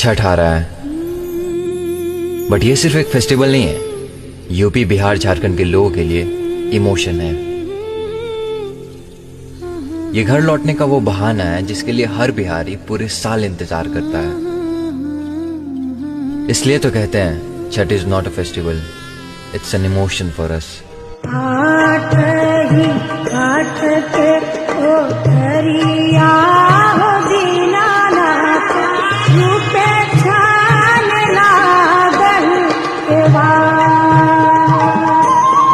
छठ आ रहा है, बट ये सिर्फ एक फेस्टिवल नहीं है, यूपी बिहार झारखंड के लोगों के लिए इमोशन है। ये घर लौटने का वो बहाना है जिसके लिए हर बिहारी पूरे साल इंतजार करता है। इसलिए तो कहते हैं Chhath is not a festival, it's an emotion for us.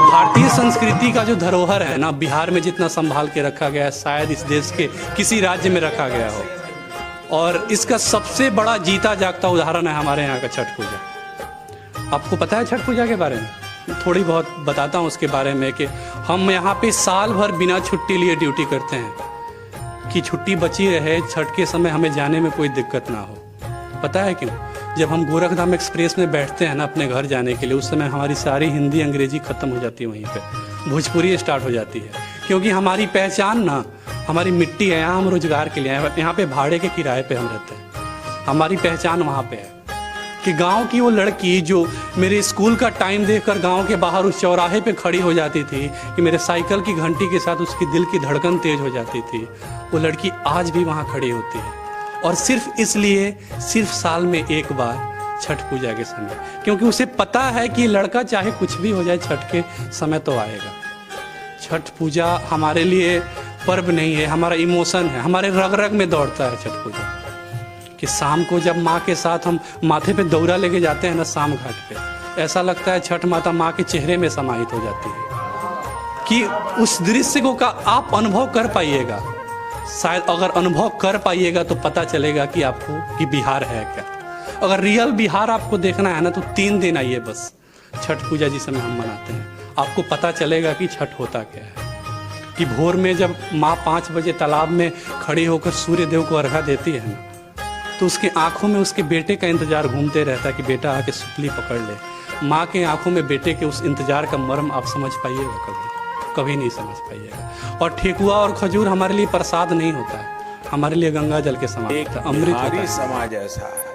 भारतीय संस्कृति का जो धरोहर है ना, बिहार में जितना संभाल के रखा गया है शायद इस देश के किसी राज्य में रखा गया हो। और इसका सबसे बड़ा जीता जागता उदाहरण है हमारे यहाँ का छठ पूजा। आपको पता है छठ पूजा के बारे में? थोड़ी बहुत बताता हूँ उसके बारे में कि हम यहाँ पे साल भर बिना छुट्टी लिए ड्यूटी करते हैं कि छुट्टी बची रहे, छठ के समय हमें जाने में कोई दिक्कत ना हो। पता है क्यों? जब हम गोरखधाम एक्सप्रेस में बैठते हैं ना अपने घर जाने के लिए, उस समय हमारी सारी हिंदी अंग्रेजी खत्म हो जाती है, वहीं पे भोजपुरी स्टार्ट हो जाती है। क्योंकि हमारी पहचान ना हमारी मिट्टी है, यहाँ हम रोजगार के लिए आए, यहाँ पे भाड़े के किराए पे हम रहते हैं। हमारी पहचान वहाँ पे है कि गांव की वो लड़की जो मेरे स्कूल का टाइम देखकर गांव के बाहर उस चौराहे पे खड़ी हो जाती थी, कि मेरे साइकिल की घंटी के साथ उसकी दिल की धड़कन तेज हो जाती थी, वो लड़की आज भी वहाँ खड़ी होती है। और सिर्फ इसलिए, सिर्फ साल में एक बार छठ पूजा के समय, क्योंकि उसे पता है कि लड़का चाहे कुछ भी हो जाए छठ के समय तो आएगा। छठ पूजा हमारे लिए पर्व नहीं है, हमारा इमोशन है, हमारे रग रग में दौड़ता है छठ पूजा। कि शाम को जब माँ के साथ हम माथे पे दौरा लेके जाते हैं ना शाम घाट पे, ऐसा लगता है छठ माता माँ के चेहरे में समाहित हो जाती है। कि उस दृश्य को का आप अनुभव कर पाइएगा, शायद अगर अनुभव कर पाइएगा तो पता चलेगा कि आपको कि बिहार है क्या। अगर रियल बिहार आपको देखना है ना तो 3 दिन आइए बस, छठ पूजा जिस समय हम मनाते हैं, आपको पता चलेगा कि छठ होता क्या है। कि भोर में जब माँ 5 बजे तालाब में खड़ी होकर सूर्य देव को अर्घा देती है ना, तो उसके आंखों में उसके बेटे का इंतजार घूमते रहता है कि बेटा आके सुपली पकड़ ले। माँ के आंखों में बेटे के उस इंतजार का मर्म आप समझ पाइएगा? कभी नहीं समझ पाइएगा। और ठेकुआ और खजूर हमारे लिए प्रसाद नहीं होता है, हमारे लिए गंगा जल के समान एक अमृत होता है। समाज ऐसा है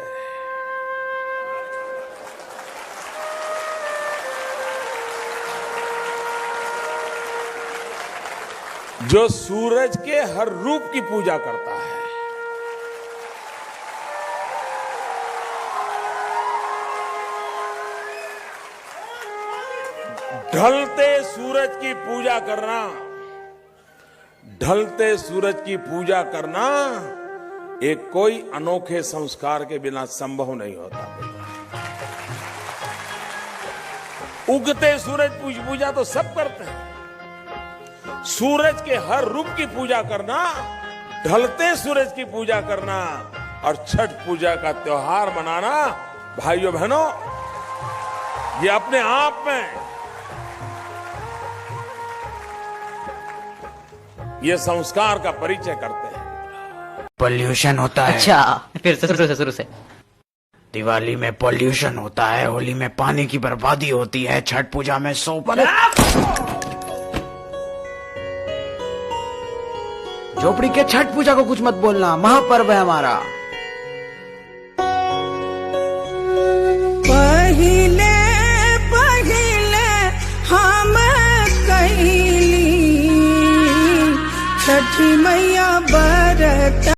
जो सूरज के हर रूप की पूजा करता है। ढलते सूरज की पूजा करना, ढलते सूरज की पूजा करना एक कोई अनोखे संस्कार के बिना संभव नहीं होता। उगते सूरज की पूजा तो सब करते हैं, सूरज के हर रूप की पूजा करना, ढलते सूरज की पूजा करना और छठ पूजा का त्योहार मनाना, भाइयों बहनों, ये अपने आप में ये संस्कार का परिचय करते हैं। पोल्यूशन होता है। अच्छा, फिर शुरू से। दिवाली में पोल्यूशन होता है, होली में पानी की बर्बादी होती है, छठ पूजा में झोपड़ी के छठ पूजा को कुछ मत बोलना, महापर्व है हमारा। पहिले पहिले हम कहली छठी मैया बरत